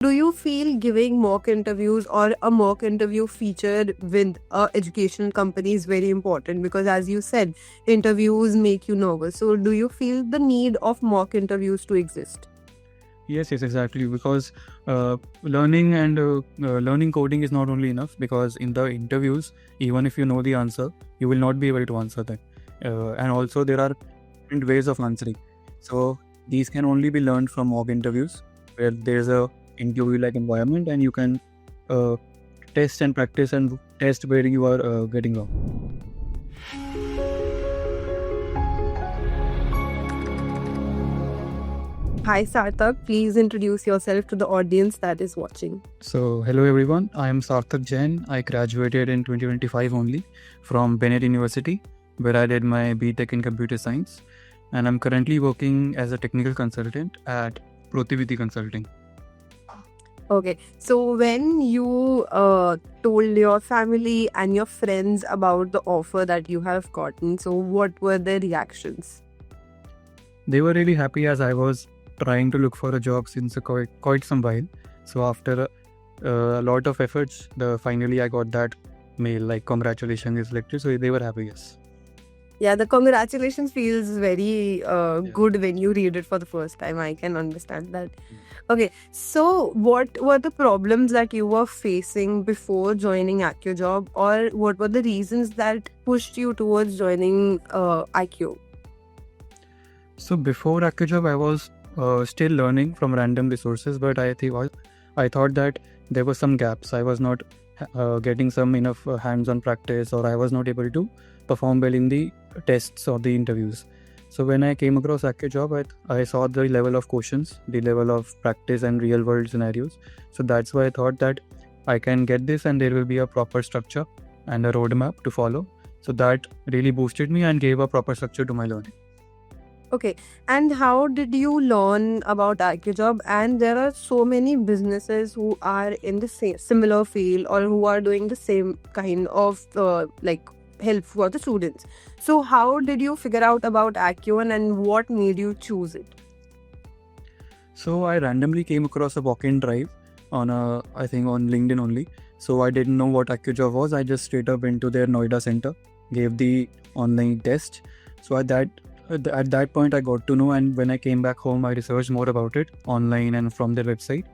Do you feel giving mock interviews or a mock interview feature with educational company is very important? Because as you said, interviews make you nervous. So do you feel the need of mock interviews to exist? Yes, exactly. Because learning coding is not only enough. Because in the interviews, even if you know the answer, you will not be able to answer that. And also there are different ways of answering. So these can only be learned from mock interviews, where there's a interview-like environment, and you can test and practice and test where you are getting wrong. Hi Sarthak, please introduce yourself to the audience that is watching. So, hello everyone. I am Sarthak Jain. I graduated in 2025 only from Bennett University, where I did my Btech in computer science, and I'm currently working as a technical consultant at Protiviti Consulting. Okay, so when you told your family and your friends about the offer that you have gotten, so what were their reactions? They were really happy, as I was trying to look for a job since quite some while. So after a lot of efforts, finally I got that mail like congratulations, is selected. So they were happy. Yes. Yeah, the congratulations feels very good when you read it for the first time. I can understand that. Okay, so what were the problems that you were facing before joining AccioJob, or what were the reasons that pushed you towards joining Accio? So before AccioJob, I was still learning from random resources, but I thought that there were some gaps. I was not getting some enough hands-on practice, or I was not able to perform well in the tests or the interviews. So when I came across AccioJob, I saw the level of questions, the level of practice and real-world scenarios. So that's why I thought that I can get this, and there will be a proper structure and a roadmap to follow. So that really boosted me and gave a proper structure to my learning. Okay, and how did you learn about AccioJob? And there are so many businesses who are in the similar field, or who are doing the same kind of help for the students. So how did you figure out about Accio, and what made you choose it? So I randomly came across a walk-in drive I think on LinkedIn only. So I didn't know what AccioJob was. I just straight up went to their Noida center, gave the online test. So at that point I got to know, and when I came back home, I researched more about it online and from their website,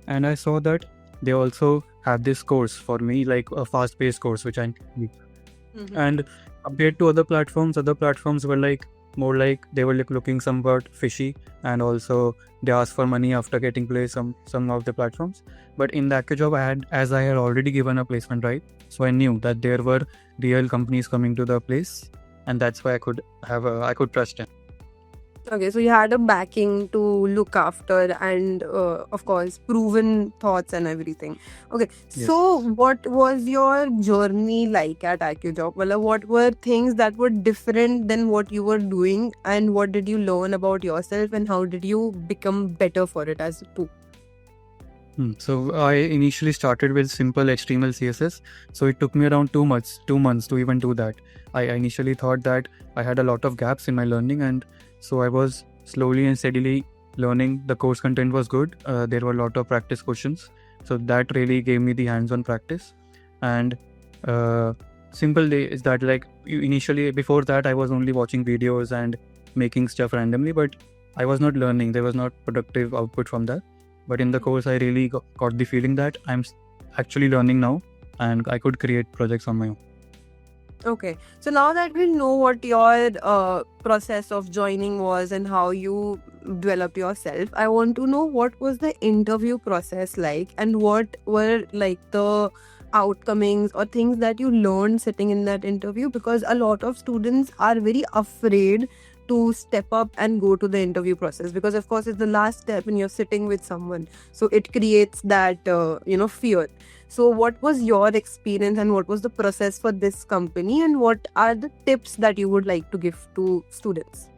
and I saw that they also have this course for me, like a fast-paced course, which I need. And compared to other platforms were more like they were looking somewhat fishy, and also they asked for money after getting placed some of the platforms. But in the AccioJob, as I had already given a placement drive, so I knew that there were real companies coming to the place, and that's why I could trust them. Okay, so you had a backing to look after, and of course proven thoughts and everything. Okay, Yes. so what was your journey like at AccioJob? Well, what were things that were different than what you were doing, and what did you learn about yourself, and how did you become better for it as too? So I initially started with simple HTML CSS. So it took me around 2 months to even do that. I initially thought that I had a lot of gaps in my learning, and so I was slowly and steadily learning. The course content was good. There were a lot of practice questions. So that really gave me the hands-on practice. And simple day is that, like, initially before that I was only watching videos and making stuff randomly, but I was not learning. There was not productive output from that. But in the course, I really got the feeling that I'm actually learning now, and I could create projects on my own. Okay, so now that we know what your process of joining was and how you developed yourself, I want to know what was the interview process like, and what were like the outcomings or things that you learned sitting in that interview, because a lot of students are very afraid to step up and go to the interview process, because of course it's the last step and you're sitting with someone, so it creates that fear. So what was your experience, and what was the process for this company, and what are the tips that you would like to give to students?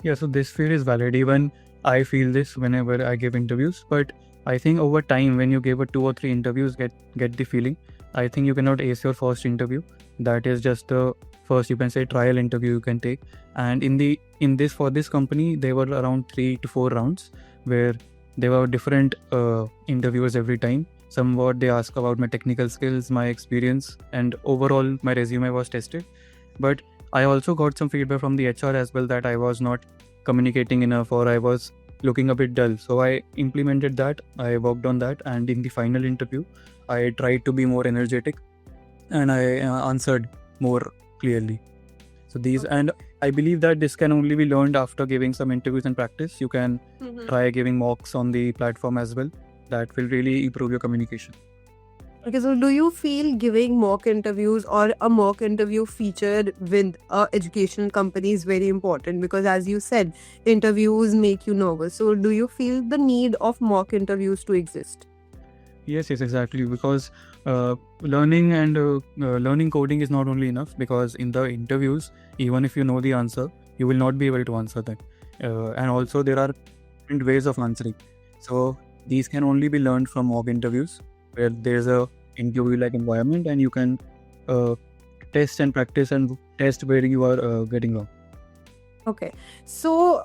Yeah, so this fear is valid. Even I feel this whenever I give interviews. But I think over time, when you give a 2 or 3 interviews, get the feeling. I think you cannot ace your first interview. That is just the first, you can say, trial interview you can take. And for this company, there were around 3 to 4 rounds, where there were different interviewers every time. Somewhat they ask about my technical skills, my experience, and overall my resume was tested. But I also got some feedback from the HR as well that I was not communicating enough or I was looking a bit dull. So I implemented that, I worked on that, and in the final interview, I tried to be more energetic and I answered more clearly. So these, and I believe that this can only be learned after giving some interviews and practice. You can try giving mocks on the platform as well. That will really improve your communication. Okay, so do you feel giving mock interviews or a mock interview featured with educational company is very important? Because as you said, interviews make you nervous. So do you feel the need of mock interviews to exist? Yes, exactly. Because learning coding is not only enough, because in the interviews, even if you know the answer, you will not be able to answer that. And also there are different ways of answering. So these can only be learned from mock interviews, where there's a interview-like environment and you can test and practice and test where you are getting wrong. Okay, so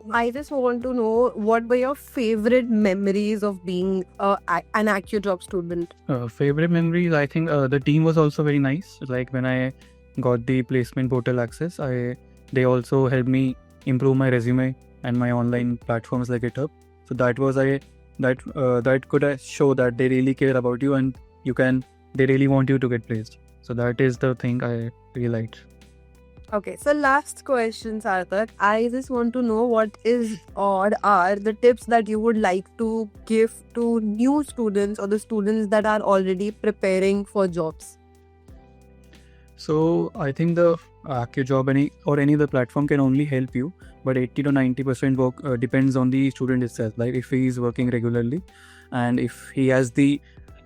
I just want to know, what were your favorite memories of being an AccioJob student? Favorite memories, I think the team was also very nice. Like when I got the placement portal access, they also helped me improve my resume and my online platforms like GitHub. So that was that could show that they really care about you and they really want you to get placed. So that is the thing I really liked. Okay, so last question, Sarthak. I just want to know, what is or are the tips that you would like to give to new students or the students that are already preparing for jobs? So I think the AccioJob any other platform can only help you, but 80 to 90% work depends on the student itself. Like if he is working regularly and if he has the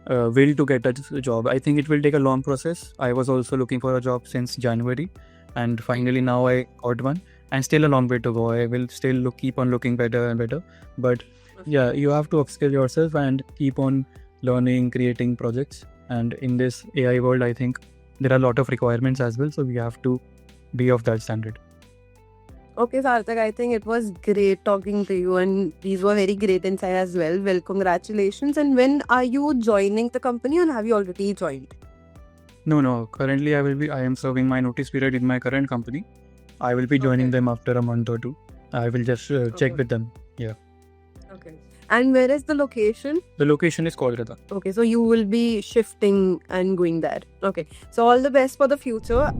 will to get a job, I think it will take a long process. I was also looking for a job since January, and finally now I got one, and still a long way to go. I will still keep on looking better and better, but yeah, you have to upskill yourself and keep on learning, creating projects. And in this AI world, I think there are a lot of requirements as well, so we have to be of that standard. Okay, Sarthak, I think it was great talking to you, and these were very great insights as well. Well, congratulations. And when are you joining the company, or have you already joined? No. Currently, I am serving my notice period in my current company. I will be joining Okay. them after a month or two. I will just check Okay. with them. Yeah. Okay. And where is the location? The location is Kolkata. Okay, so you will be shifting and going there. Okay, so all the best for the future.